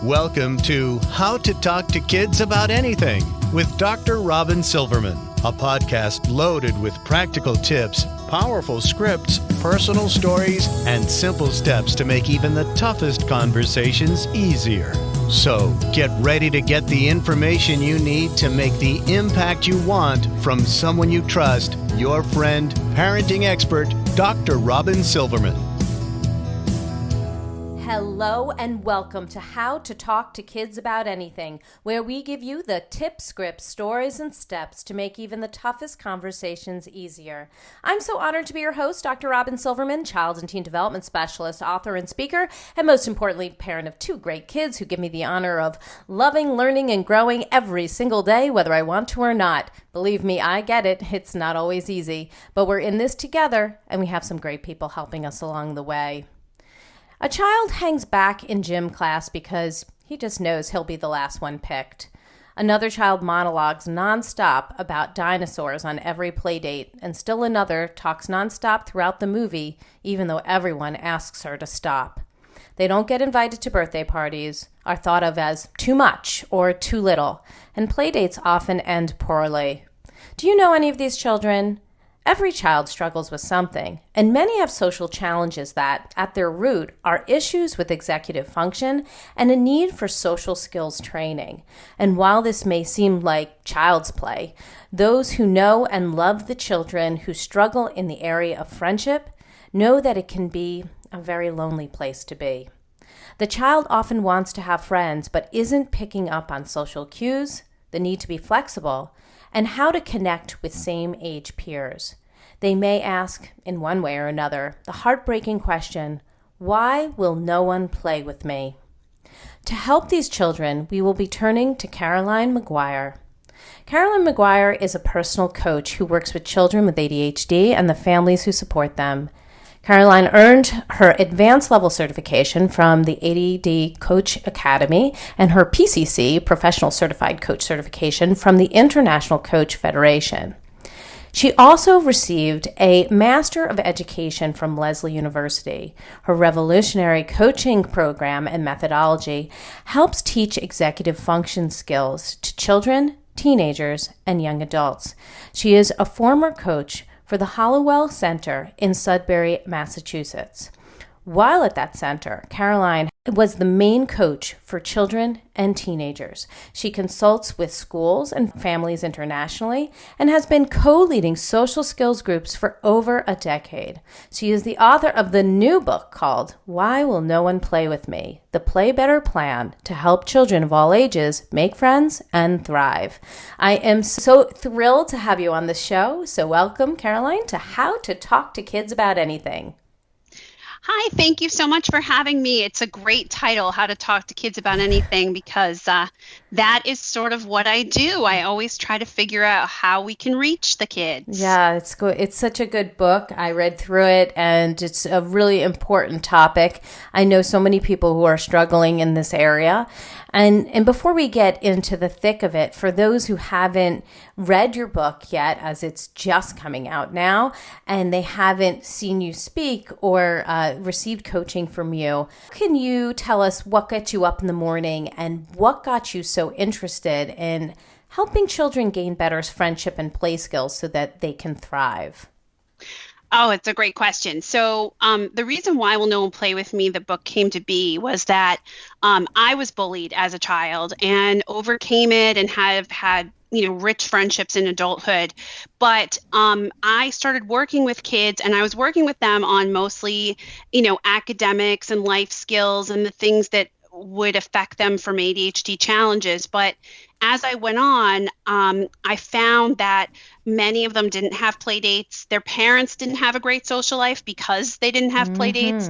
Welcome to How to Talk to Kids About Anything with Dr. Robyn Silverman, a podcast loaded with practical tips, powerful scripts, personal stories, and simple steps to make even the toughest conversations easier. So get ready to get the information you need to make the impact you want from someone you trust, your friend, parenting expert, Dr. Robyn Silverman. Hello and welcome to How to Talk to Kids About Anything, where we give you the tips, scripts, stories, and steps to make even the toughest conversations easier. I'm so honored to be your host, Dr. Robyn Silverman, child and teen development specialist, author, and speaker, and most importantly, parent of two great kids who give me the honor of loving, learning, and growing every single day, whether I want to or not. Believe me, I get it. It's not always easy, but we're in this together, and we have some great people helping us along the way. A child hangs back in gym class because he just knows he'll be the last one picked. Another child monologues nonstop about dinosaurs on every playdate, and still another talks nonstop throughout the movie, even though everyone asks her to stop. They don't get invited to birthday parties, are thought of as too much or too little, and playdates often end poorly. Do you know any of these children? Every child struggles with something, and many have social challenges that, at their root, are issues with executive function and a need for social skills training. And while this may seem like child's play, those who know and love the children who struggle in the area of friendship know that it can be a very lonely place to be. The child often wants to have friends, but isn't picking up on social cues, the need to be flexible, and how to connect with same-age peers. They may ask, in one way or another, the heartbreaking question, why will no one play with me? To help these children, we will be turning to Caroline Maguire. Caroline Maguire is a personal coach who works with children with ADHD and the families who support them. Caroline earned her advanced level certification from the ADD Coach Academy and her PCC, Professional Certified Coach certification from the International Coach Federation. She also received a Master of Education from Lesley University. Her revolutionary coaching program and methodology helps teach executive function skills to children, teenagers, and young adults. She is a former coach for the Hollowell Center in Sudbury, Massachusetts. While at that center, Caroline was the main coach for children and teenagers. She consults with schools and families internationally and has been co-leading social skills groups for over a decade. She is the author of the new book called Why Will No One Play With Me? The Play Better Plan to help children of all ages make friends and thrive. I am so thrilled to have you on the show. So welcome, Caroline, to How to Talk to Kids About Anything. Hi, thank you so much for having me. It's a great title, How to Talk to Kids About Anything, because that is sort of what I do. I always try to figure out how we can reach the kids. Yeah, it's good. It's such a good book. I read through it, and it's a really important topic. I know so many people who are struggling in this area. And before we get into the thick of it, for those who haven't read your book yet, as it's just coming out now, and they haven't seen you speak or received coaching from you, can you tell us what got you up in the morning and what got you so interested in helping children gain better friendship and play skills so that they can thrive? Oh, it's a great question. So the reason why Will No One Play With Me, the book came to be, was that I was bullied as a child and overcame it and have had rich friendships in adulthood. But I started working with kids, and I was working with them on mostly, academics and life skills and the things that would affect them from ADHD challenges. But as I went on, I found that many of them didn't have play dates. Their parents didn't have a great social life because they didn't have play dates.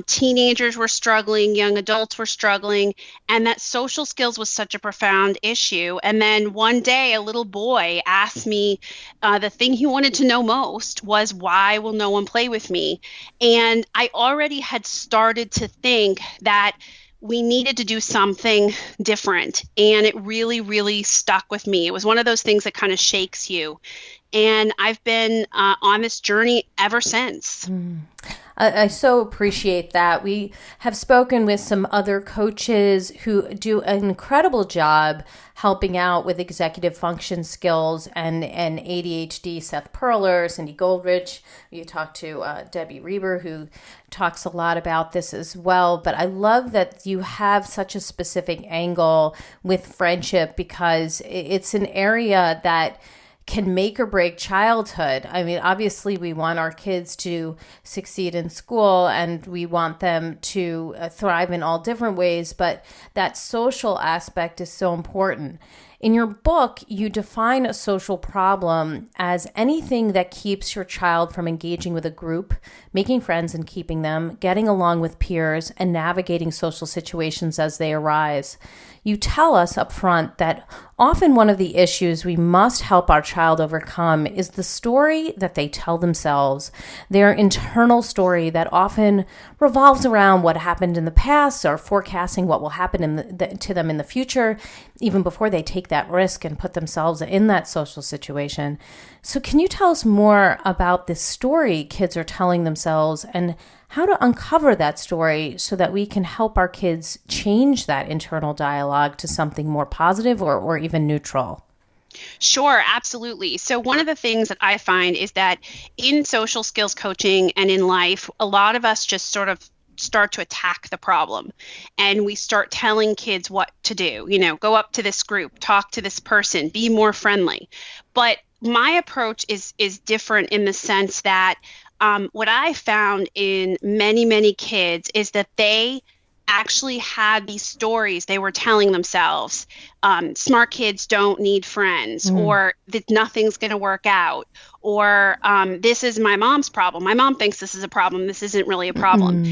Teenagers were struggling, young adults were struggling, and that social skills was such a profound issue. And then one day, a little boy asked me, the thing he wanted to know most was, why will no one play with me? And I already had started to think that we needed to do something different. And it really, really stuck with me. It was one of those things that kind of shakes you. And I've been on this journey ever since. I so appreciate that. We have spoken with some other coaches who do an incredible job helping out with executive function skills and ADHD. Seth Perler, Cindy Goldrich. You talked to Debbie Reber, who talks a lot about this as well. But I love that you have such a specific angle with friendship, because it's an area that can make or break childhood. I mean, obviously we want our kids to succeed in school and we want them to thrive in all different ways, but that social aspect is so important. In your book, you define a social problem as anything that keeps your child from engaging with a group, making friends and keeping them, getting along with peers, and navigating social situations as they arise. You tell us up front that often one of the issues we must help our child overcome is the story that they tell themselves, their internal story that often revolves around what happened in the past or forecasting what will happen to them in the future, even before they take that risk and put themselves in that social situation. So can you tell us more about this story kids are telling themselves and how to uncover that story so that we can help our kids change that internal dialogue to something more positive or even neutral? Sure, absolutely. So one of the things that I find is that in social skills coaching and in life, a lot of us just sort of start to attack the problem, and we start telling kids what to do. Go up to this group, talk to this person, be more friendly. But my approach is different in the sense that what I found in many, many kids is that they actually had these stories they were telling themselves. Smart kids don't need friends, or that nothing's going to work out, or this is my mom's problem. My mom thinks this is a problem. This isn't really a problem.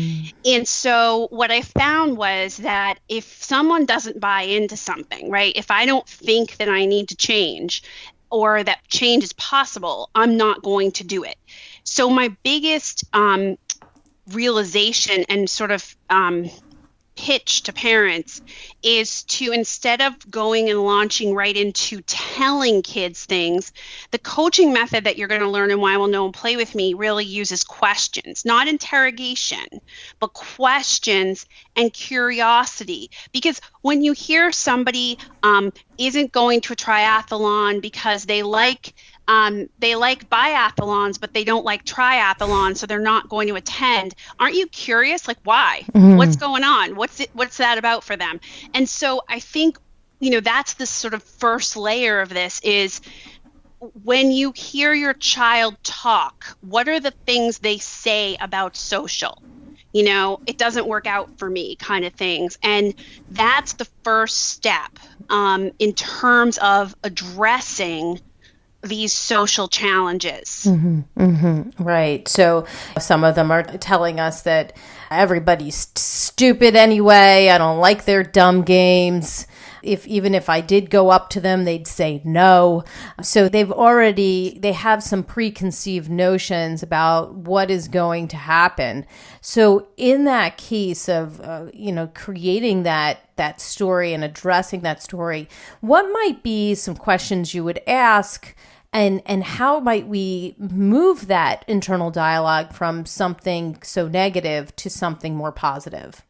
And so what I found was that if someone doesn't buy into something, right, if I don't think that I need to change or that change is possible, I'm not going to do it. So my biggest realization and sort of pitch to parents is to, instead of going and launching right into telling kids things, the coaching method that you're going to learn in Why Will No One Play With Me really uses questions, not interrogation, but questions and curiosity. Because when you hear somebody isn't going to a triathlon because they like biathlons, but they don't like triathlons, so they're not going to attend. Aren't you curious? Like, why? What's going on? What's that about for them? And so I think, that's the sort of first layer of this is when you hear your child talk, what are the things they say about social? It doesn't work out for me kind of things. And that's the first step in terms of addressing these social challenges. Right. So some of them are telling us that everybody's stupid anyway. I don't like their dumb games. Even if I did go up to them, they'd say no. So they have some preconceived notions about what is going to happen. So in that case of, creating that story and addressing that story, what might be some questions you would ask, and how might we move that internal dialogue from something so negative to something more positive?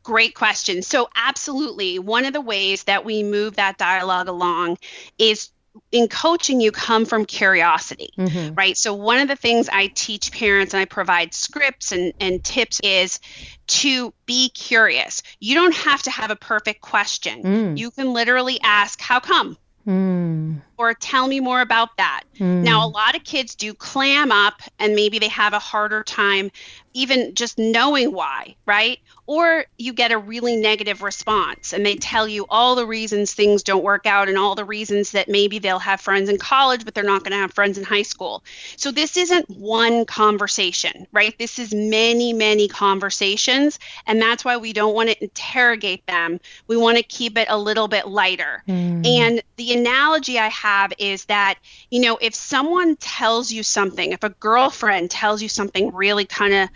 Great question. So absolutely. One of the ways that we move that dialogue along is in coaching, you come from curiosity, right? So one of the things I teach parents and I provide scripts and tips is to be curious. You don't have to have a perfect question. You can literally ask, how come? Or tell me more about that. Now, a lot of kids do clam up and maybe they have a harder time even just knowing why, right? Or you get a really negative response and they tell you all the reasons things don't work out and all the reasons that maybe they'll have friends in college, but they're not going to have friends in high school. So this isn't one conversation, right? This is many, many conversations. And that's why we don't want to interrogate them. We want to keep it a little bit lighter. And the analogy I have is that, if someone tells you something, if a girlfriend tells you something really kind of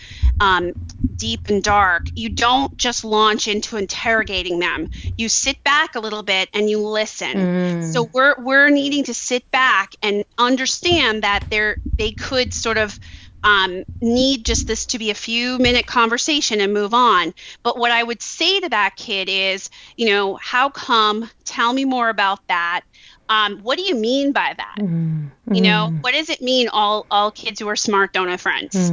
deep and dark, you don't just launch into interrogating them. You sit back a little bit and you listen. So we're needing to sit back and understand that they could sort of need just this to be a few minute conversation and move on. But what I would say to that kid is, how come? Tell me more about that. What do you mean by that? What does it mean all kids who are smart don't have friends?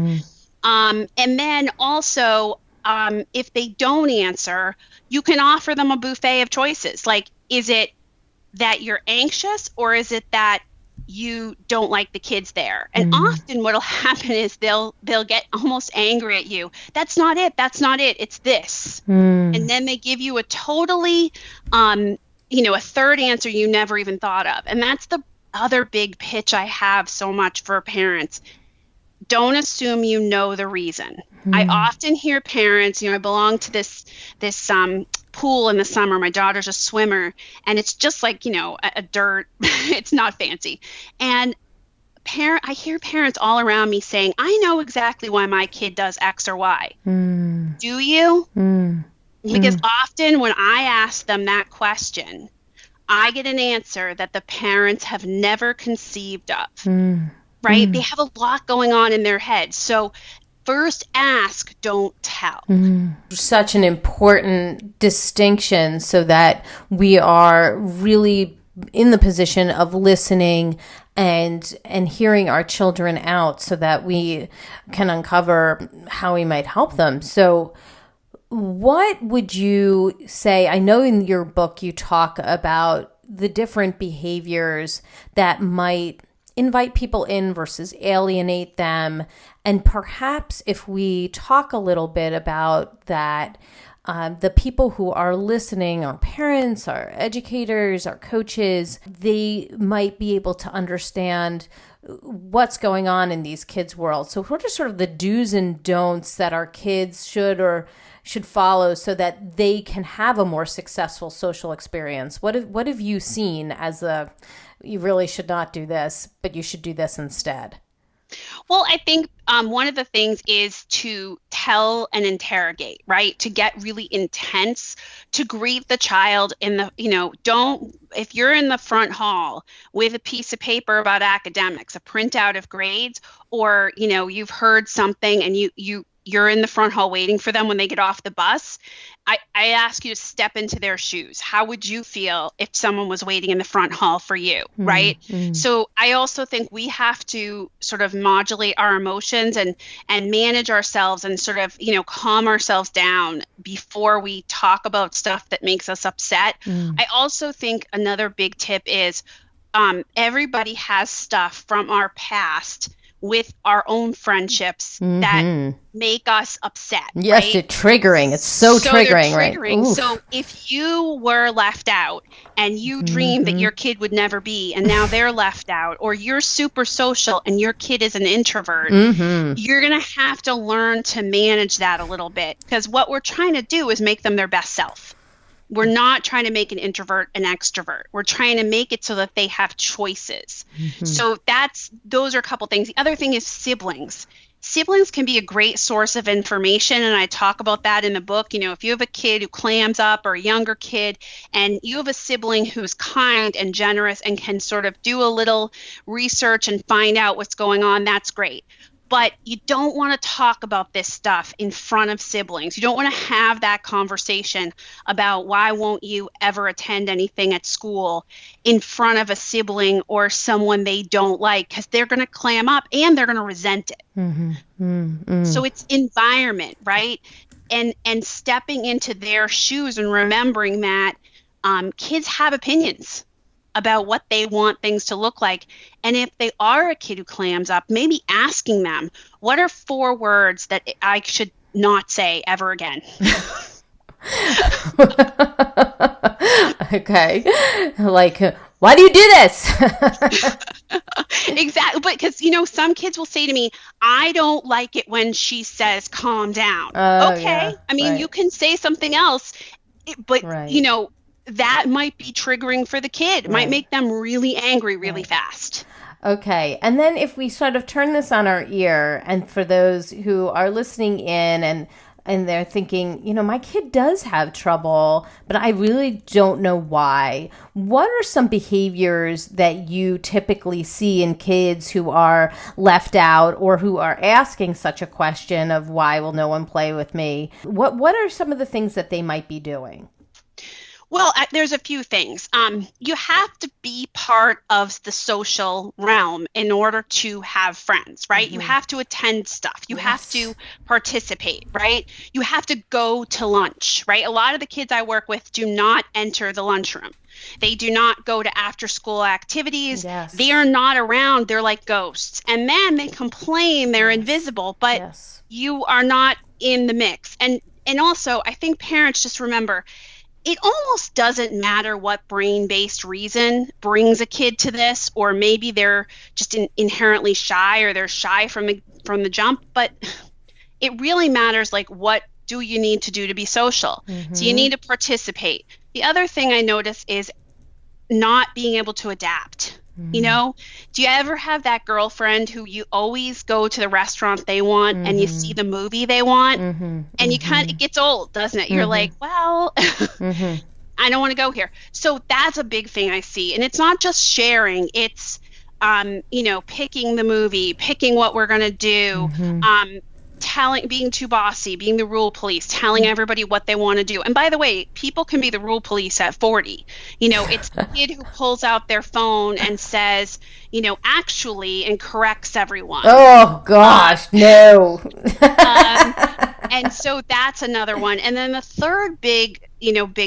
And then also, if they don't answer, you can offer them a buffet of choices. Like, is it that you're anxious, or is it that you don't like the kids there? And often what'll happen is they'll get almost angry at you. That's not it. It's this. And then they give you a totally, a third answer you never even thought of. And that's the other big pitch I have so much for parents. Don't assume you know the reason. I often hear parents, I belong to this pool in the summer. My daughter's a swimmer, and it's just like, a dirt. It's not fancy. And I hear parents all around me saying, I know exactly why my kid does X or Y. Do you? Because often when I ask them that question, I get an answer that the parents have never conceived of, right? They have a lot going on in their head. So first ask, don't tell. Such an important distinction, so that we are really in the position of listening and hearing our children out, so that we can uncover how we might help them. So what would you say? I know in your book you talk about the different behaviors that might invite people in versus alienate them. And perhaps if we talk a little bit about that, the people who are listening, our parents, our educators, our coaches, they might be able to understand what's going on in these kids' worlds. So what are sort of the do's and don'ts that our kids should follow so that they can have a more successful social experience? What have you seen as you really should not do this, but you should do this instead? Well, I think one of the things is to tell and interrogate, right? To get really intense, to greet the child if you're in the front hall with a piece of paper about academics, a printout of grades, or, you've heard something and you're in the front hall waiting for them when they get off the bus, I ask you to step into their shoes. How would you feel if someone was waiting in the front hall for you, right? So I also think we have to sort of modulate our emotions and manage ourselves and sort of, calm ourselves down before we talk about stuff that makes us upset. I also think another big tip is everybody has stuff from our past with our own friendships that make us upset. Yes, right? It's triggering. It's so triggering, right? Oof. So if you were left out and you dreamed that your kid would never be, and now they're left out, or you're super social and your kid is an introvert, you're going to have to learn to manage that a little bit, because what we're trying to do is make them their best self. We're not trying to make an introvert an extrovert. We're trying to make it so that they have choices. So those are a couple things. The other thing is siblings. Siblings can be a great source of information, and I talk about that in the book. If you have a kid who clams up, or a younger kid, and you have a sibling who's kind and generous and can sort of do a little research and find out what's going on, that's great. But you don't want to talk about this stuff in front of siblings. You don't want to have that conversation about why won't you ever attend anything at school in front of a sibling or someone they don't like, because they're going to clam up and they're going to resent it. So it's environment, right? And stepping into their shoes and remembering that kids have opinions about what they want things to look like. And if they are a kid who clams up, maybe asking them, what are 4 words that I should not say ever again? Okay. Like, why do you do this? Exactly. But because, some kids will say to me, I don't like it when she says, calm down. Okay. Yeah, I mean, right. You can say something else, but, Right. that might be triggering for the kid. It might make them really angry really fast. Okay. And then if we sort of turn this on our ear, and for those who are listening in and and they're thinking, my kid does have trouble, but I really don't know why. What are some behaviors that you typically see in kids who are left out or who are asking such a question of why will no one play with me? What are some of the things that they might be doing? Well, there's a few things. You have to be part of the social realm in order to have friends, right? You have to attend stuff. You have to participate, right? You have to go to lunch, right? A lot of the kids I work with do not enter the lunchroom. They do not go to after school activities. Yes. They are not around. They're like ghosts. And then they complain they're invisible, but you are not in the mix. And also, I think parents just remember, it almost doesn't matter what brain-based reason brings a kid to this, or maybe they're just inherently shy, or they're shy from the jump, but it really matters, like, what do you need to do to be social? So you need to participate. The other thing I notice is not being able to adapt. Do you ever have that girlfriend who you always go to the restaurant they want and you see the movie they want and you it gets old, doesn't it? You're like, well, I don't want to go here. So that's a big thing I see. And it's not just sharing, it's, picking the movie, picking what we're going to do, being too bossy, being the rule police, telling everybody what they want to do. And by the way, people can be the rule police at 40. It's the kid who pulls out their phone and says, actually, and corrects everyone. Oh, gosh, no. And so that's another one. And then the third big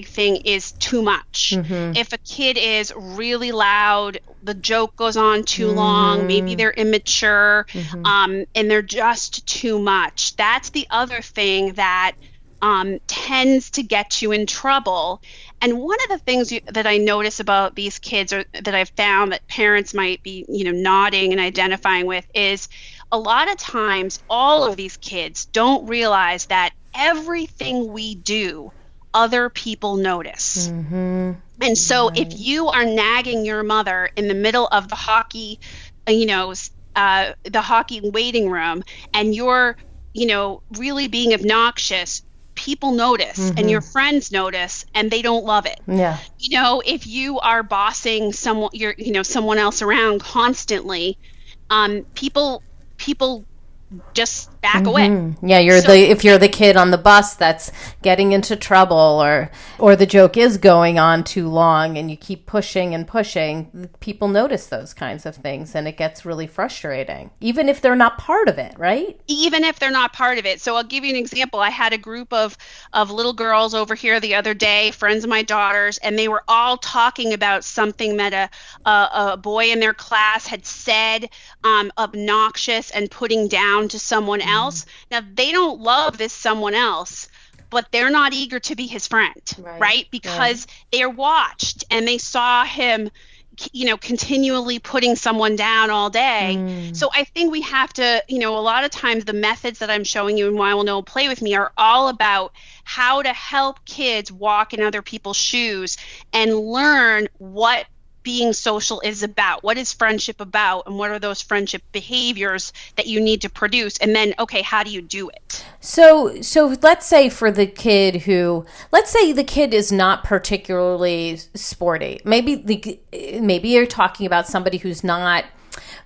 thing is too much. If a kid is really loud, the joke goes on too long, maybe they're immature, and they're just too much. That's the other thing that tends to get you in trouble. And one of the things that I notice about these kids, or that I've found that parents might be, nodding and identifying with, is a lot of times all of these kids don't realize that everything we do, other people notice. And so if you are nagging your mother in the middle of the hockey, the hockey waiting room, and you're, really being obnoxious, people notice and your friends notice, and they don't love it. Yeah. If you are bossing someone else around constantly, people just back away. Yeah, if you're the kid on the bus that's getting into trouble, or the joke is going on too long and you keep pushing and pushing, people notice those kinds of things, and it gets really frustrating, even if they're not part of it, right? Even if they're not part of it. So I'll give you an example. I had a group of little girls over here the other day, friends of my daughter's, and they were all talking about something that a boy in their class had said, obnoxious and putting down to someone else. Now, they don't love this someone else, but they're not eager to be his friend, right? Because they're watched and they saw him, continually putting someone down all day. So I think we have to, a lot of times the methods that I'm showing you in Why Will No One Play With Me are all about how to help kids walk in other people's shoes and learn what being social is about. What is friendship about, and what are those friendship behaviors that you need to produce? And then, okay, how do you do it? So let's say for the kid the kid is not particularly sporty. Maybe you're talking about somebody who's not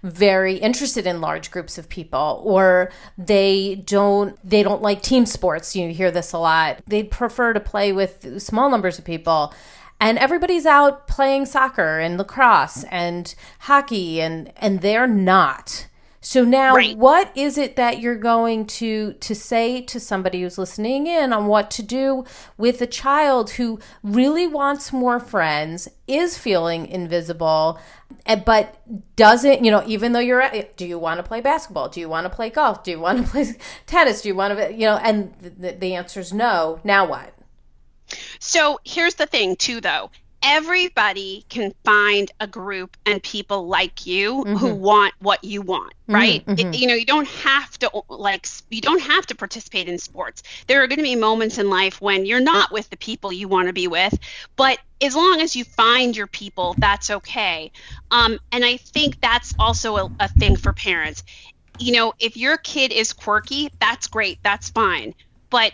very interested in large groups of people, or they don't like team sports. You hear this a lot. They'd prefer to play with small numbers of people. And everybody's out playing soccer and lacrosse and hockey, and they're not. So now what is it that you're going to say to somebody who's listening in on what to do with a child who really wants more friends, is feeling invisible, but doesn't, even though do you want to play basketball? Do you want to play golf? Do you want to play tennis? Do you want to, and the answer is no. Now what? So here's the thing too, though. Everybody can find a group and people like you who want what you want, right? You don't have to participate in sports. There are going to be moments in life when you're not with the people you want to be with, but as long as you find your people, that's okay. And I think that's also a thing for parents. If your kid is quirky, that's great, that's fine. but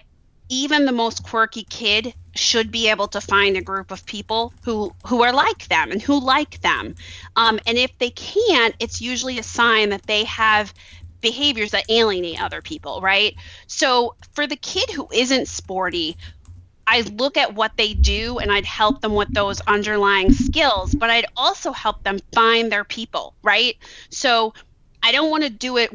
even the most quirky kid should be able to find a group of people who are like them and who like them. And if they can't, it's usually a sign that they have behaviors that alienate other people, right? So for the kid who isn't sporty, I look at what they do and I'd help them with those underlying skills, but I'd also help them find their people, right? So I don't want to do it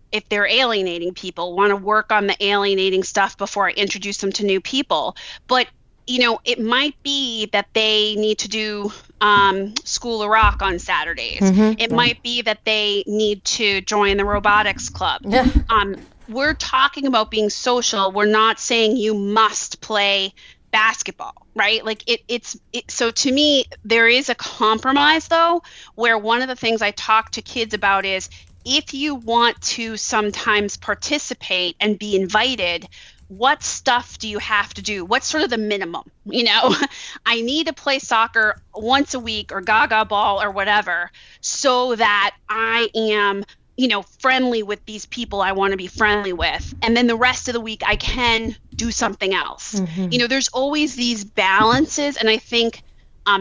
if they're alienating people, want to work on the alienating stuff before I introduce them to new people. But, it might be that they need to do School of Rock on Saturdays. It might be that they need to join the robotics club. Yeah. We're talking about being social. We're not saying you must play basketball, right? Like so to me, there is a compromise though, where one of the things I talk to kids about is if you want to sometimes participate and be invited, what stuff do you have to do? What's sort of the minimum? I need to play soccer once a week or gaga ball or whatever so that I am friendly with these people I want to be friendly with. And then the rest of the week I can do something else. There's always these balances. And I think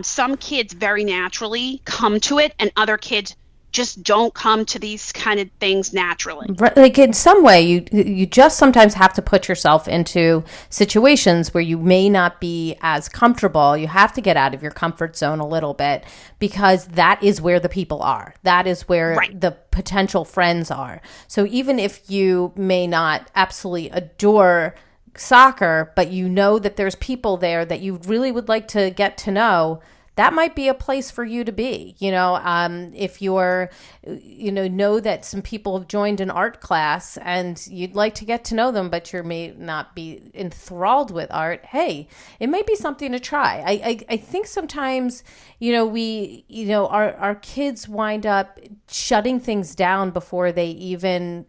some kids very naturally come to it and other kids just don't come to these kind of things naturally. Like in some way, you just sometimes have to put yourself into situations where you may not be as comfortable. You have to get out of your comfort zone a little bit because that is where the people are. That is where the potential friends are. So even if you may not absolutely adore soccer, but you know that there's people there that you really would like to get to know, that might be a place for you to be. If you're, know that some people have joined an art class and you'd like to get to know them, but you may not be enthralled with art. Hey, it may be something to try. I think sometimes, our kids wind up shutting things down before they even,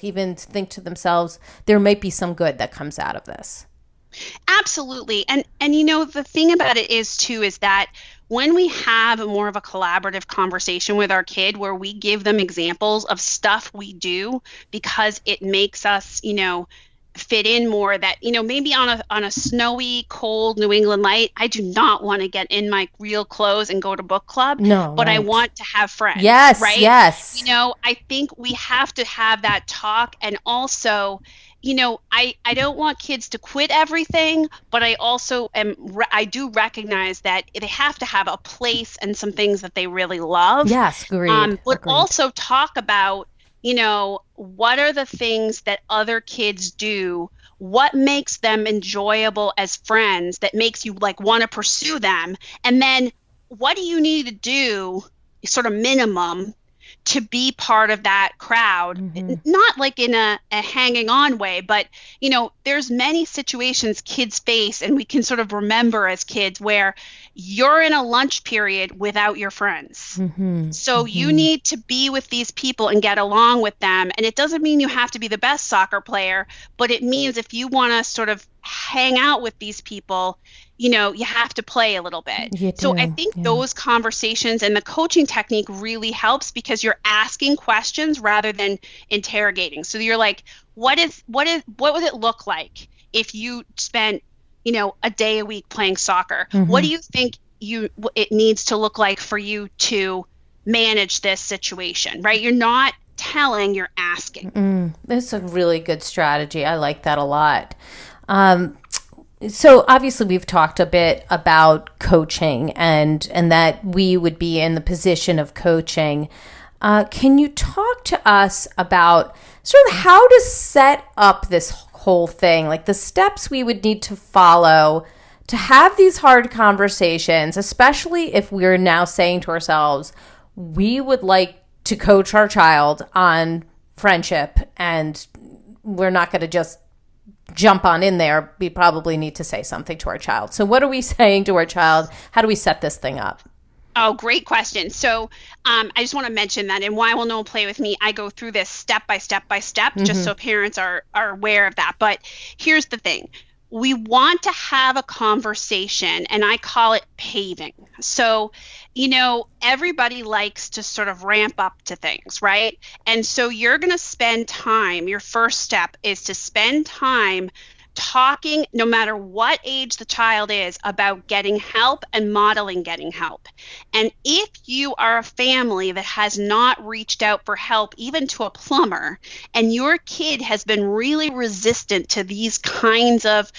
even think to themselves, there might be some good that comes out of this. Absolutely. And the thing about it is that when we have more of a collaborative conversation with our kid where we give them examples of stuff we do because it makes us, fit in more, that, maybe on a snowy, cold New England night, I do not want to get in my real clothes and go to book club. No, but I want to have friends. Yes. Right. Yes. I think we have to have that talk. And also, I don't want kids to quit everything, but I also I do recognize that they have to have a place and some things that they really love. Yes, agreed. But also talk about, what are the things that other kids do? What makes them enjoyable as friends that makes you want to pursue them? And then what do you need to do, sort of minimum, to be part of that crowd, not like in a hanging on way, but, there's many situations kids face and we can sort of remember as kids where you're in a lunch period without your friends. So you need to be with these people and get along with them. And it doesn't mean you have to be the best soccer player, but it means if you want to sort of hang out with these people, you have to play a little bit. So I think those conversations and the coaching technique really helps because you're asking questions rather than interrogating. So you're like, what would it look like if you spent, a day a week playing soccer? What do you think it needs to look like for you to manage this situation, right? You're not telling, you're asking. That's a really good strategy. I like that a lot. So obviously we've talked a bit about coaching and that we would be in the position of coaching. Can you talk to us about sort of how to set up this whole thing, like the steps we would need to follow to have these hard conversations, especially if we're now saying to ourselves, we would like to coach our child on friendship and we're not going to just jump on in there. We probably need to say something to our child. So what are we saying to our child? How do we set this thing up? Oh, great question. So I just want to mention that in Why Will No One Play With Me, I go through this step by step by step, just so parents are aware of that. But here's the thing. we want to have a conversation, and I call it paving. So, everybody likes to sort of ramp up to things, right? And so you're going to spend time, your first step is to spend time talking, no matter what age the child is, about getting help and modeling getting help. And if you are a family that has not reached out for help, even to a plumber, and your kid has been really resistant to these kinds of,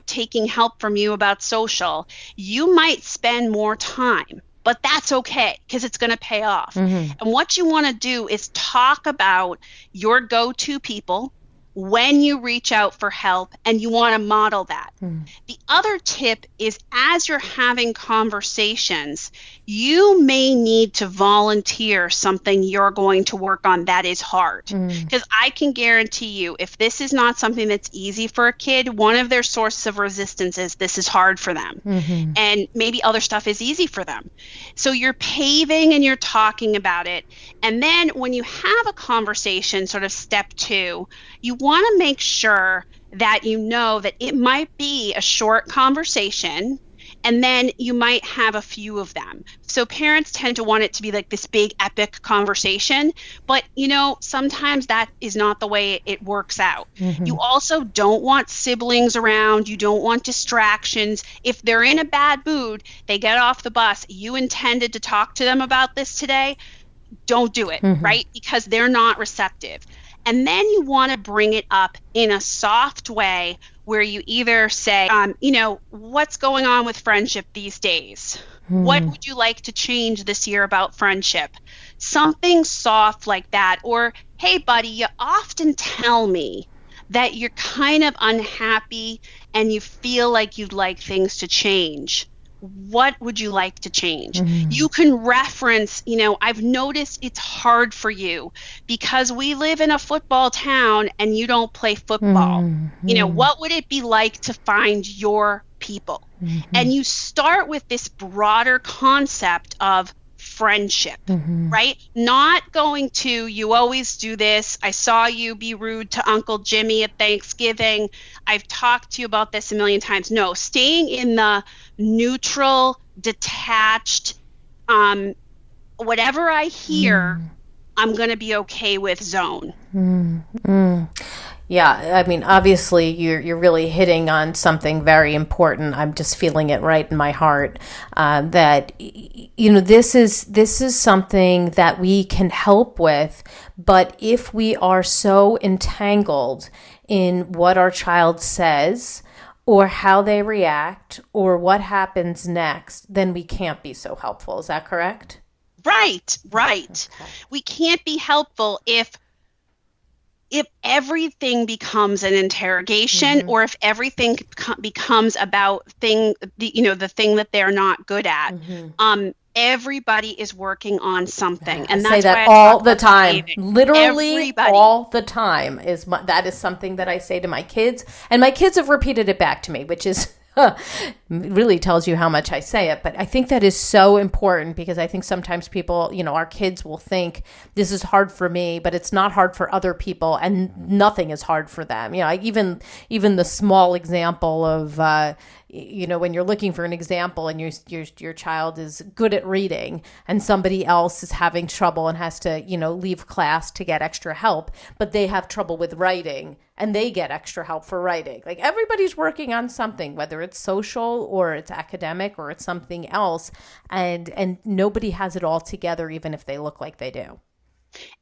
taking help from you about social, you might spend more time. But that's okay, because it's going to pay off. And what you want to do is talk about your go-to people when you reach out for help, and you want to model that. The other tip is, as you're having conversations, you may need to volunteer something you're going to work on that is hard. Because I can guarantee you, if this is not something that's easy for a kid, one of their sources of resistance is this is hard for them. And maybe other stuff is easy for them. So you're paving and you're talking about it. And then when you have a conversation, sort of step 2, you want to make sure that you know that it might be a short conversation, and then you might have a few of them. So parents tend to want it to be like this big epic conversation, but sometimes that is not the way it works out. You also don't want siblings around. You don't want distractions. If they're in a bad mood, they get off the bus, you intended to talk to them about this today, don't do it, right? Because they're not receptive. And then you want to bring it up in a soft way where you either say, what's going on with friendship these days? What would you like to change this year about friendship? Something soft like that. Or, hey, buddy, you often tell me that you're kind of unhappy and you feel like you'd like things to change. What would you like to change? You can reference, I've noticed it's hard for you because we live in a football town and you don't play football. What would it be like to find your people? And you start with this broader concept of friendship, right? Not going to, you always do this. I saw you be rude to Uncle Jimmy at Thanksgiving. I've talked to you about this a million times. No, staying in the neutral, detached, whatever I hear, I'm going to be okay with zone. Yeah, I mean, obviously, you're really hitting on something very important. I'm just feeling it right in my heart. That this is something that we can help with, but if we are so entangled in what our child says, or how they react, or what happens next, then we can't be so helpful. Is that correct? Right. Okay. We can't be helpful if everything becomes an interrogation, or if everything becomes about the thing that they're not good at. Everybody is working on something, and that's I say that all the time. Literally, everybody. All the time that is something that I say to my kids, and my kids have repeated it back to me, which is really tells you how much I say it. But I think that is so important, because I think sometimes people, our kids will think this is hard for me, but it's not hard for other people, and nothing is hard for them. Even the small example of, when you're looking for an example and your child is good at reading and somebody else is having trouble and has to, leave class to get extra help, but they have trouble with writing and they get extra help for writing. Like, everybody's working on something, whether it's social or it's academic or it's something else, and nobody has it all together, even if they look like they do.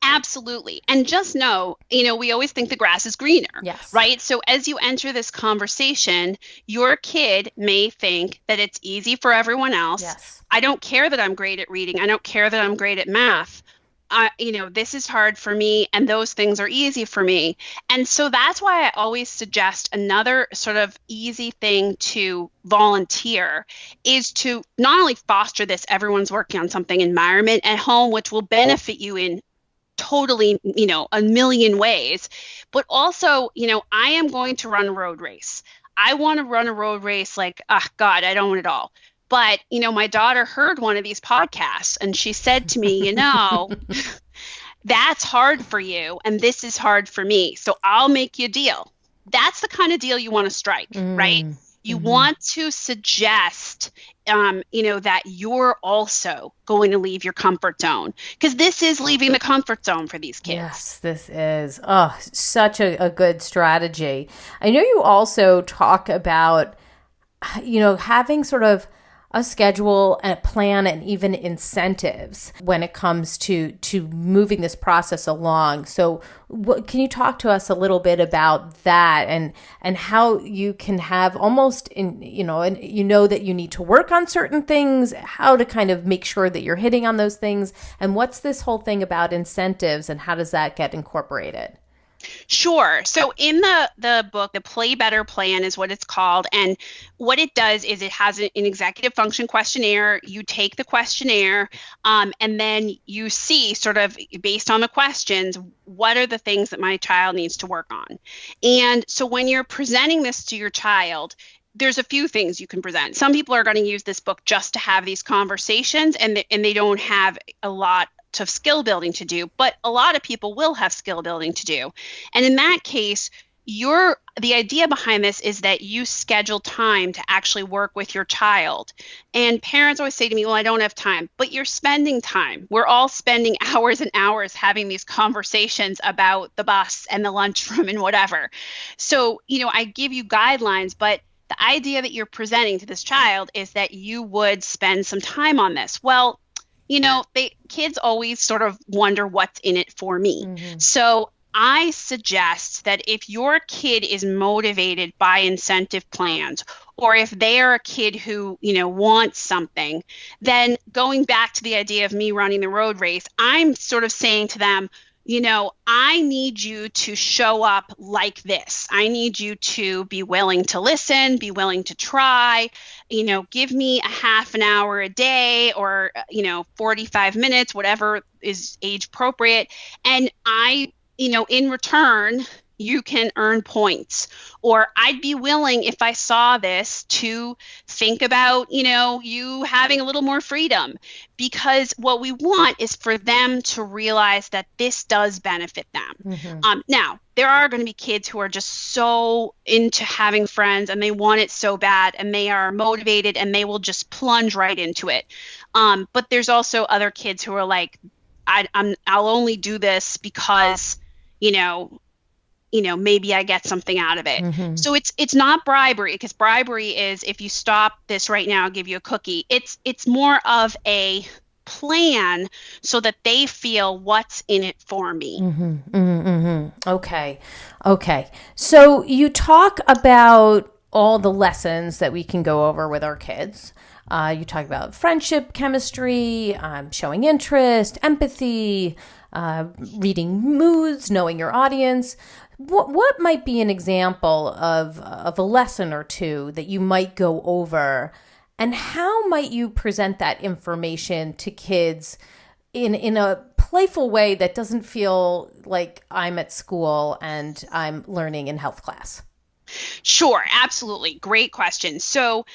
Absolutely. And just know, we always think the grass is greener, yes, right? So as you enter this conversation, your kid may think that it's easy for everyone else. Yes. I don't care that I'm great at reading. I don't care that I'm great at math. This is hard for me, and those things are easy for me. And so that's why I always suggest another sort of easy thing to volunteer is to not only foster this everyone's working on something environment at home, which will benefit you in totally, a million ways, but also, I am going to run a road race. I want to run a road race like, God, I don't want it all. But, my daughter heard one of these podcasts and she said to me, that's hard for you and this is hard for me. So I'll make you a deal. that's the kind of deal you want to strike, right? You want to suggest, that you're also going to leave your comfort zone, because this is leaving the comfort zone for these kids. Yes, this is such a good strategy. I know you also talk about, having sort of a schedule and a plan and even incentives when it comes to moving this process along. So can you talk to us a little bit about that and how you can have almost and that you need to work on certain things, how to kind of make sure that you're hitting on those things, and what's this whole thing about incentives and how does that get incorporated? Sure. So in the book, the Play Better Plan is what it's called. And what it does is it has an executive function questionnaire. You take the questionnaire and then you see sort of based on the questions, what are the things that my child needs to work on? And so when you're presenting this to your child, there's a few things you can present. Some people are going to use this book just to have these conversations and they don't have a lot of skill building to do, but a lot of people will have skill building to do. And in that case, the idea behind this is that you schedule time to actually work with your child. And parents always say to me, well, I don't have time, but you're spending time. We're all spending hours and hours having these conversations about the bus and the lunchroom and whatever. So, I give you guidelines, but the idea that you're presenting to this child is that you would spend some time on this. Well, kids always sort of wonder what's in it for me. So I suggest that if your kid is motivated by incentive plans, or if they are a kid who, wants something, then going back to the idea of me running the road race, I'm sort of saying to them, I need you to show up like this. I need you to be willing to listen, be willing to try, give me a half an hour a day or, 45 minutes, whatever is age appropriate. And in return, you can earn points. Or I'd be willing, if I saw this, to think about, you having a little more freedom, because what we want is for them to realize that this does benefit them. Now, there are going to be kids who are just so into having friends and they want it so bad and they are motivated and they will just plunge right into it. But there's also other kids who are like, I'll only do this because, maybe I get something out of it. So it's not bribery, because bribery is, if you stop this right now, I'll give you a cookie. It's more of a plan so that they feel what's in it for me. Okay. So you talk about all the lessons that we can go over with our kids. You talk about friendship, chemistry, showing interest, empathy, reading moods, knowing your audience. What might be an example of a lesson or two that you might go over, and how might you present that information to kids in a playful way that doesn't feel like I'm at school and I'm learning in health class? Sure, absolutely. Great question. So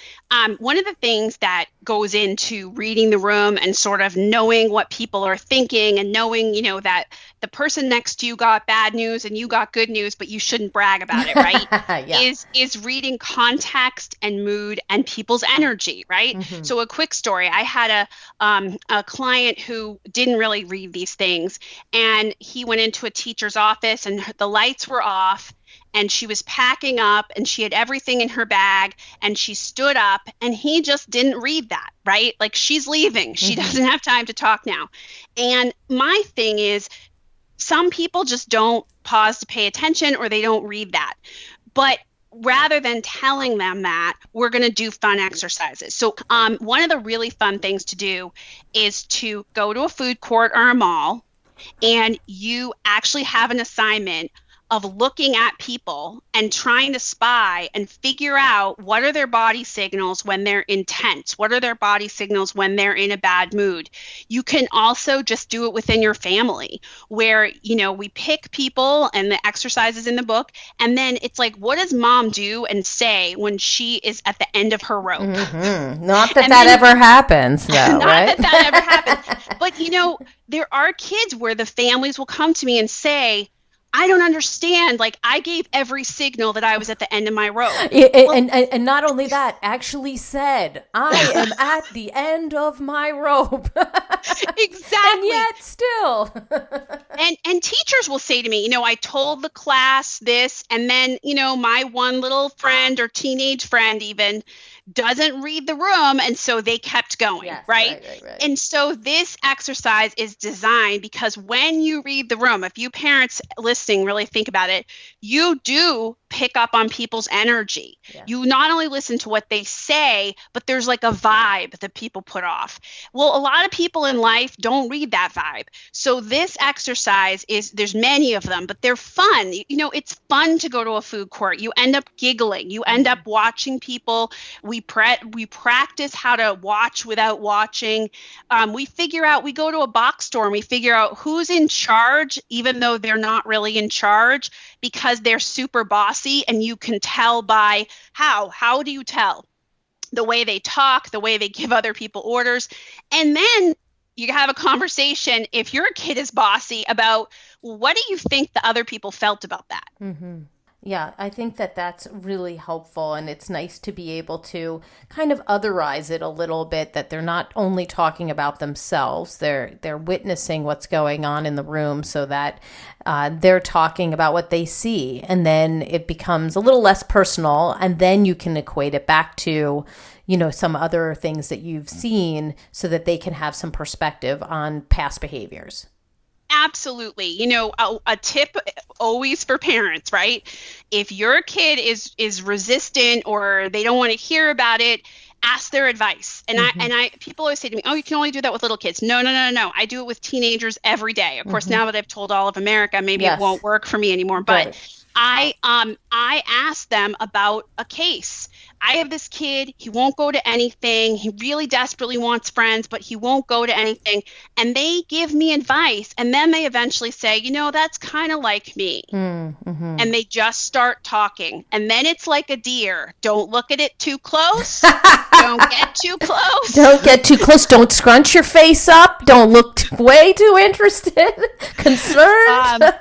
one of the things that goes into reading the room and sort of knowing what people are thinking and knowing, that the person next to you got bad news and you got good news, but you shouldn't brag about it, right? is reading context and mood and people's energy, right? So a quick story. I had a client who didn't really read these things, and he went into a teacher's office and the lights were off. And she was packing up and she had everything in her bag and she stood up, and he just didn't read that, right? Like, she's leaving. She doesn't have time to talk now. And my thing is, some people just don't pause to pay attention, or they don't read that. But rather than telling them that, we're going to do fun exercises. So one of the really fun things to do is to go to a food court or a mall, and you actually have an assignment of looking at people and trying to spy and figure out what are their body signals when they're intense, what are their body signals when they're in a bad mood. You can also just do it within your family, where, we pick people and the exercises in the book, and then it's like, what does mom do and say when she is at the end of her rope? Not that ever happens, though, not right? that ever happens. But, there are kids where the families will come to me and say, I don't understand. Like, I gave every signal that I was at the end of my rope. And not only that, actually said, I am at the end of my rope. Exactly. And yet still. And teachers will say to me, I told the class this, and then, my one little friend or teenage friend even doesn't read the room, and so they kept going, yes, right? Right. And so this exercise is designed because when you read the room, if you parents listening really think about it, you do pick up on people's energy. Yeah. You not only listen to what they say, but there's like a vibe that people put off. Well, a lot of people in life don't read that vibe. So this exercise there's many of them, but they're fun. It's fun to go to a food court. You end up giggling. You end up watching people. We practice how to watch without watching. We go to a box store and we figure out who's in charge, even though they're not really in charge, because they're super bossy, and you can tell by how do you tell? The way they talk, the way they give other people orders. And then you have a conversation, if your kid is bossy, about what do you think the other people felt about that? Mm-hmm. Yeah, I think that's really helpful, and it's nice to be able to kind of otherize it a little bit, that they're not only talking about themselves, they're witnessing what's going on in the room, so that they're talking about what they see, and then it becomes a little less personal, and then you can equate it back to some other things that you've seen, so that they can have some perspective on past behaviors. Absolutely. A tip always for parents, right? If your kid is resistant or they don't want to hear about it, ask their advice. And I people always say to me, "Oh, you can only do that with little kids." No. I do it with teenagers every day. Of course, now that I've told all of America, maybe it won't work for me anymore, but right. I asked them about a case. I have this kid, he won't go to anything. He really desperately wants friends, but he won't go to anything. And they give me advice. And then they eventually say, that's kind of like me. Mm-hmm. And they just start talking. And then it's like a deer. Don't look at it too close. Don't get too close. Don't get too close. Don't scrunch your face up. Don't look way too interested, concerned.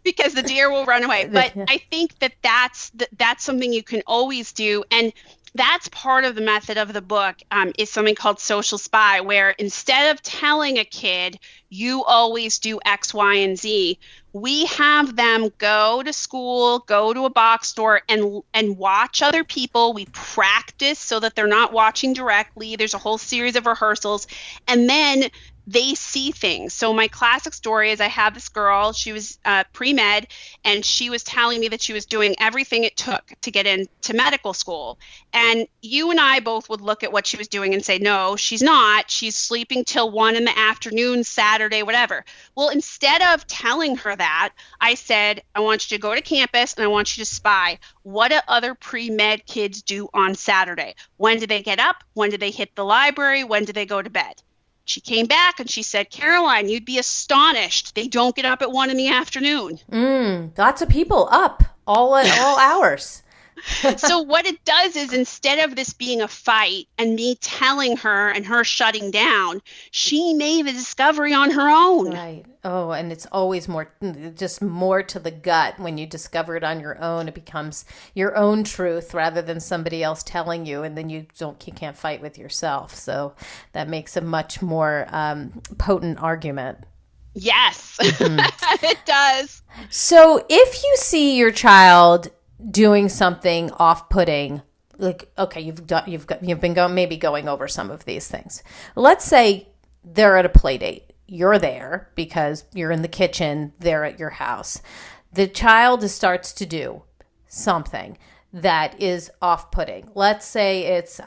Because the deer will run away. But I think that's something you can always do. And that's part of the method of the book, is something called social spy, where instead of telling a kid, you always do X, Y, and Z, we have them go to school, go to a box store, and watch other people. We practice so that they're not watching directly. There's a whole series of rehearsals. And then they see things. So my classic story is I have this girl, she was pre-med, and she was telling me that she was doing everything it took to get into medical school. And you and I both would look at what she was doing and say, no, she's not. She's sleeping till 1 p.m, Saturday, whatever. Well, instead of telling her that, I said, I want you to go to campus and I want you to spy. What do other pre-med kids do on Saturday? When do they get up? When do they hit the library? When do they go to bed? She came back and she said, Caroline, you'd be astonished. They don't get up at 1 p.m. Lots of people up all hours. So what it does is, instead of this being a fight and me telling her and her shutting down, she made the discovery on her own. Right. Oh, and it's always more to the gut. When you discover it on your own, it becomes your own truth rather than somebody else telling you, and then you can't fight with yourself. So that makes a much more potent argument. Yes, it does. So if you see your child doing something off-putting, like, okay, you've been going over some of these things. Let's say they're at a play date. You're there because you're in the kitchen, they're at your house. The child starts to do something that is off-putting. Let's say it's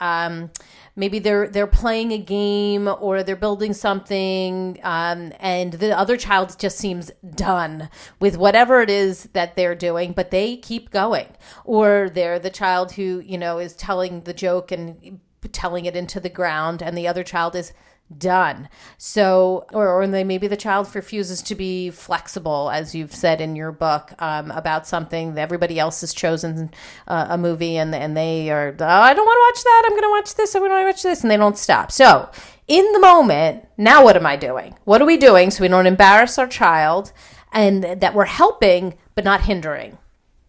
maybe they're playing a game or they're building something, and the other child just seems done with whatever it is that they're doing, but they keep going. Or they're the child who, is telling the joke and telling it into the ground, and the other child is done. So, or maybe the child refuses to be flexible, as you've said in your book, about something that everybody else has chosen a movie, and they are, oh, I don't want to watch that. I'm going to watch this. I'm going to watch this. And they don't stop. So in the moment, now what am I doing? What are we doing so we don't embarrass our child? and that we're helping but not hindering?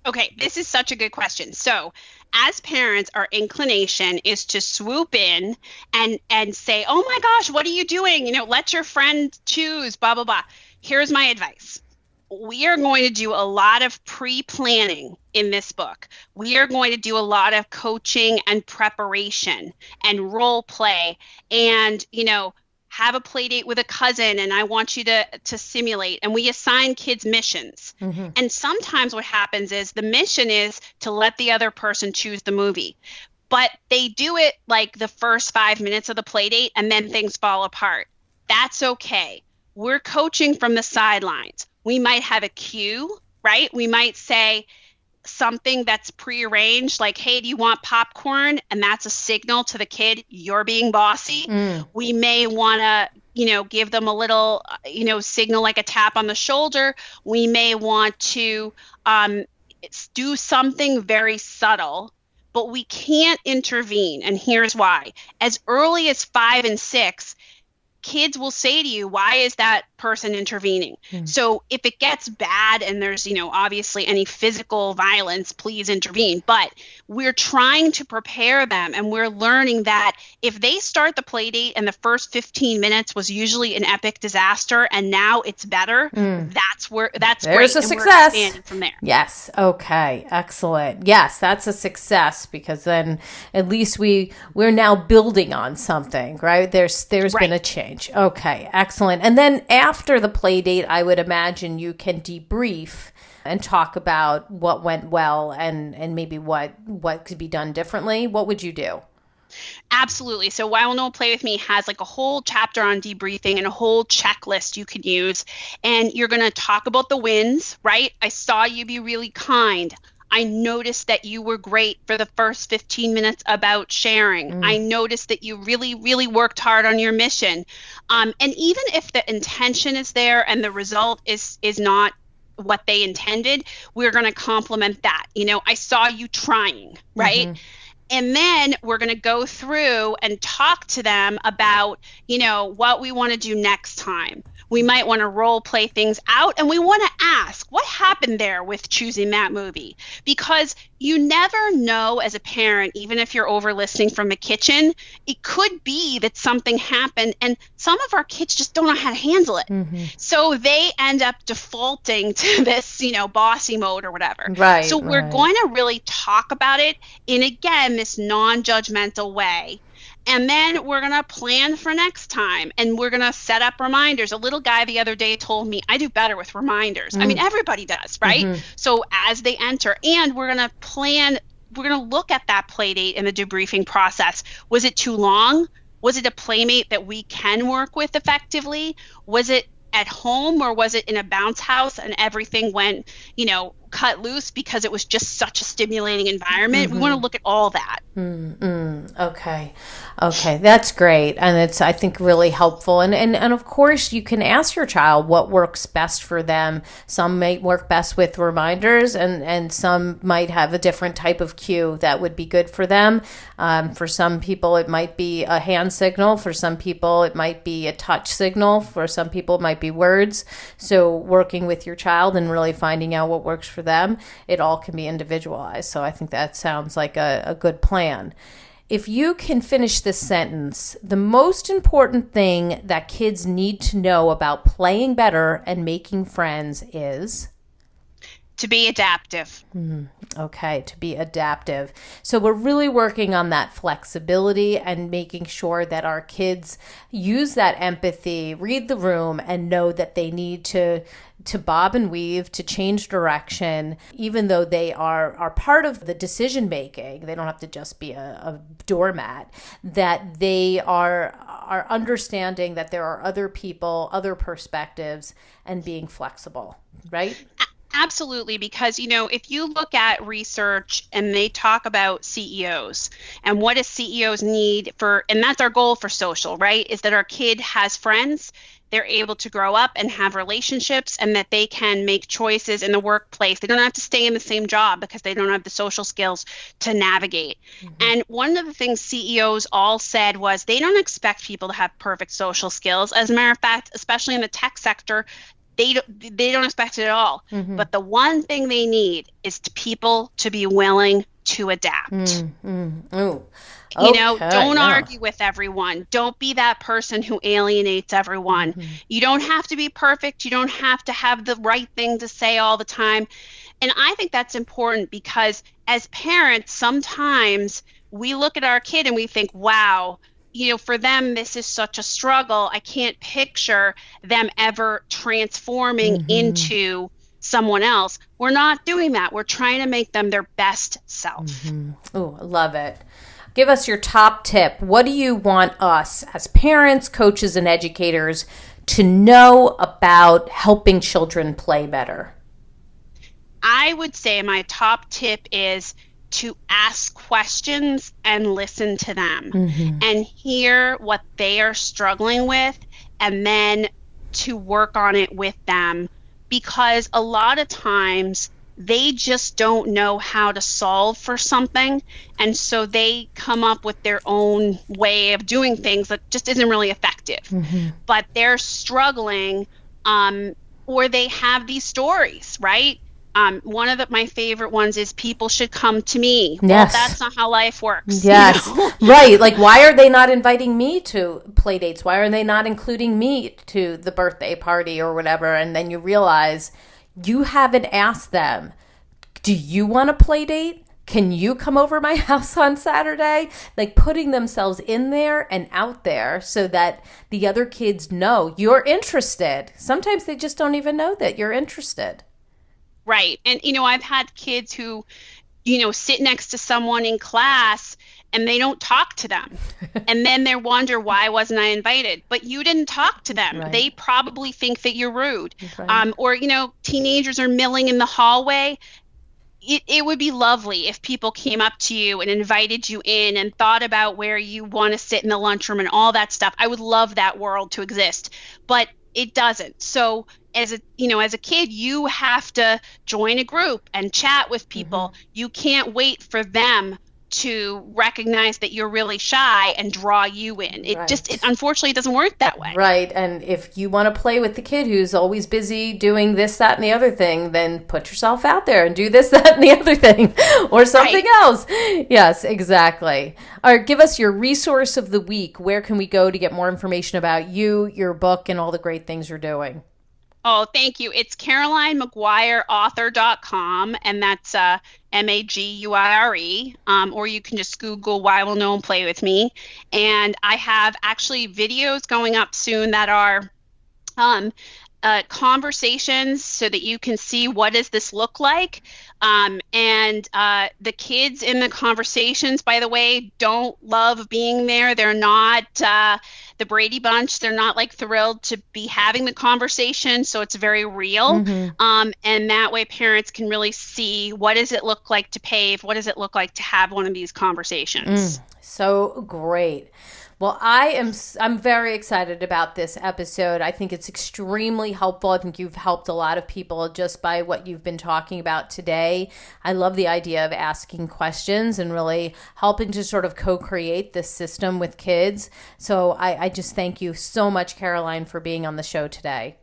Okay, this is such a good question. So, as parents, our inclination is to swoop in and say, "Oh my gosh, what are you doing? Let your friend choose, blah blah blah." Here's my advice. We are going to do a lot of pre-planning in this book. We are going to do a lot of coaching and preparation and role play and, have a play date with a cousin, and I want you to simulate. And we assign kids missions. Mm-hmm. And sometimes what happens is the mission is to let the other person choose the movie. But they do it like the first 5 minutes of the play date, and then things fall apart. That's okay. We're coaching from the sidelines. We might have a cue, right? We might say something that's prearranged, like, "Hey, do you want popcorn?" And that's a signal to the kid, you're being bossy. We may want to, give them a little, signal like a tap on the shoulder. We may want to do something very subtle, but we can't intervene. And here's why. As early as 5 and 6, kids will say to you, "Why is that person intervening?" So if it gets bad and there's, obviously any physical violence, please intervene. But we're trying to prepare them, and we're learning that if they start the play date and the first 15 minutes was usually an epic disaster and now it's better, that's There's great. a success. We're expanding from there. Yes. Okay. Excellent. Yes, that's a success, because then at least we're now building on something, right? There's been a change. Okay, excellent. And then after the play date, I would imagine you can debrief and talk about what went well and maybe what could be done differently. What would you do? Absolutely. So Why Will No One Play With Me has like a whole chapter on debriefing and a whole checklist you can use. And you're going to talk about the wins, right? I saw you be really kind. I noticed that you were great for the first 15 minutes about sharing. I noticed that you really, really worked hard on your mission. And even if the intention is there and the result is not what they intended, we're going to compliment that. I saw you trying, right? Mm-hmm. And then we're going to go through and talk to them about, what we want to do next time. We might want to role play things out, and we want to ask, what happened there with choosing that movie? Because you never know as a parent, even if you're over listening from the kitchen, it could be that something happened and some of our kids just don't know how to handle it. Mm-hmm. So they end up defaulting to this, bossy mode or whatever. Right. So we're going to really talk about it in, again, this non-judgmental way. And then we're going to plan for next time, and we're going to set up reminders. A little guy the other day told me, "I do better with reminders." I mean, everybody does, right? Mm-hmm. So as they enter, and we're going to plan, we're going to look at that play date in the debriefing process. Was it too long? Was it a playmate that we can work with effectively? Was it at home, or was it in a bounce house and everything went, cut loose because it was just such a stimulating environment? Mm-hmm. We want to look at all that. Okay, that's great, and it's, I think, really helpful. And of course, you can ask your child what works best for them. Some might work best with reminders, and some might have a different type of cue that would be good for them. For some people, it might be a hand signal. For some people, it might be a touch signal. For some people, it might be words. So working with your child and really finding out what works for them, it all can be individualized. So I think that sounds like a good plan. If you can finish this sentence, the most important thing that kids need to know about playing better and making friends is? To be adaptive. Okay, to be adaptive. So we're really working on that flexibility and making sure that our kids use that empathy, read the room, and know that they need to bob and weave, to change direction, even though they are part of the decision making. They don't have to just be a doormat, that they are understanding that there are other people, other perspectives, and being flexible, right? Absolutely, because, if you look at research and they talk about CEOs and what do CEOs need for, and that's our goal for social, right, is that our kid has friends, they're able to grow up and have relationships, and that they can make choices in the workplace. They don't have to stay in the same job because they don't have the social skills to navigate. Mm-hmm. And one of the things CEOs all said was they don't expect people to have perfect social skills. As a matter of fact, especially in the tech sector, they don't expect it at all. But the one thing they need is people to be willing to adapt. Ooh. Don't argue with everyone. Don't be that person who alienates everyone. You don't have to be perfect. You don't have to have the right thing to say all the time. And I think that's important because as parents, sometimes we look at our kid and we think, wow, for them, this is such a struggle. I can't picture them ever transforming into someone else. We're not doing that. We're trying to make them their best self. Oh, I love it. Give us your top tip. What do you want us as parents, coaches, and educators to know about helping children play better? I would say my top tip is to ask questions and listen to them and hear what they are struggling with, and then to work on it with them, because a lot of times they just don't know how to solve for something, and so they come up with their own way of doing things that just isn't really effective. But they're struggling, or they have these stories, right? One of my favorite ones is people should come to me. Yes. Well, that's not how life works. Yes. Right. Like, why are they not inviting me to play dates? Why are they not including me to the birthday party or whatever? And then you realize you haven't asked them, do you want a play date? Can you come over my house on Saturday? Like, putting themselves in there and out there so that the other kids know you're interested. Sometimes they just don't even know that you're interested. Right. And, I've had kids who, sit next to someone in class and they don't talk to them. And then they wonder, why wasn't I invited? But you didn't talk to them. Right. They probably think that you're rude. Right. Or, teenagers are milling in the hallway. It would be lovely if people came up to you and invited you in and thought about where you want to sit in the lunchroom and all that stuff. I would love that world to exist, but it doesn't. So as a kid, you have to join a group and chat with people. You can't wait for them to recognize that you're really shy and draw you in. It unfortunately doesn't work that way. Right. And if you want to play with the kid who's always busy doing this, that, and the other thing, then put yourself out there and do this, that, and the other thing or something else. Yes, exactly. All right, give us your resource of the week. Where can we go to get more information about you, your book, and all the great things you're doing? Oh, thank you. It's CarolineMaguireAuthor.com, and that's Maguire. Or you can just Google Why Will No One Play With Me. And I have actually videos going up soon that are conversations so that you can see what does this look like. And the kids in the conversations, by the way, don't love being there. They're not the Brady Bunch. They're not like thrilled to be having the conversation. So it's very real. And that way parents can really see, what does it look like to pave? What does it look like to have one of these conversations? So great. Well, I'm very excited about this episode. I think it's extremely helpful. I think you've helped a lot of people just by what you've been talking about today. I love the idea of asking questions and really helping to sort of co-create this system with kids. So I just thank you so much, Caroline, for being on the show today.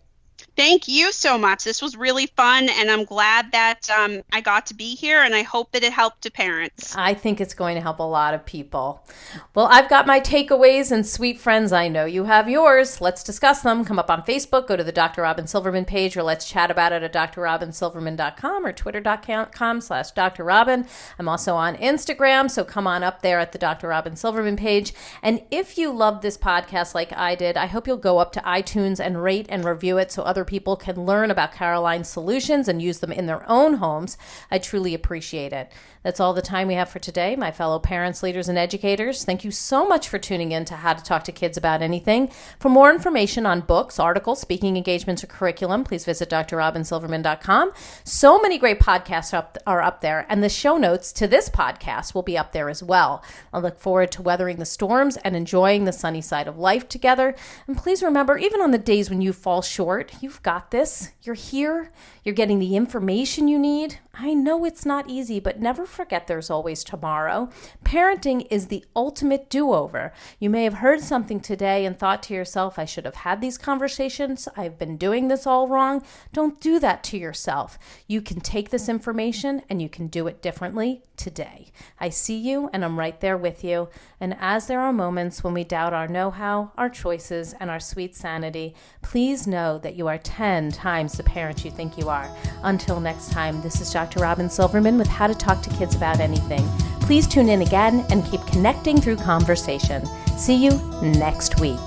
Thank you so much. This was really fun, and I'm glad that I got to be here, and I hope that it helped to parents. I think it's going to help a lot of people. Well, I've got my takeaways, and sweet friends, I know you have yours. Let's discuss them. Come up on Facebook, go to the Dr. Robyn Silverman page, or let's chat about it at drrobynsilverman.com or twitter.com/Dr. Robyn. I'm also on Instagram, so come on up there at the Dr. Robyn Silverman page. And if you love this podcast like I did, I hope you'll go up to iTunes and rate and review it so other people can learn about Caroline's solutions and use them in their own homes. I truly appreciate it. That's all the time we have for today, my fellow parents, leaders, and educators. Thank you so much for tuning in to How to Talk to Kids About Anything. For more information on books, articles, speaking engagements, or curriculum, please visit drrobynsilverman.com. So many great podcasts are up there, and the show notes to this podcast will be up there as well. I look forward to weathering the storms and enjoying the sunny side of life together. And please remember, even on the days when you fall short, you've got this. You're here. You're getting the information you need. I know it's not easy, but never forget there's always tomorrow. Parenting is the ultimate do-over. You may have heard something today and thought to yourself, I should have had these conversations. I've been doing this all wrong. Don't do that to yourself. You can take this information and you can do it differently today. I see you and I'm right there with you. And as there are moments when we doubt our know-how, our choices, and our sweet sanity, please know that you are 10 times the parent you think you are. Until next time, this is Dr. Robyn Silverman with How to Talk to Kids About Anything. Please tune in again and keep connecting through conversation. See you next week.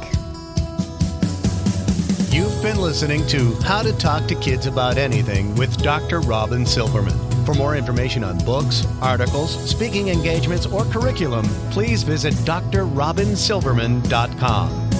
You've been listening to How to Talk to Kids About Anything with Dr. Robyn Silverman. For more information on books, articles, speaking engagements, or curriculum, please visit drrobynsilverman.com.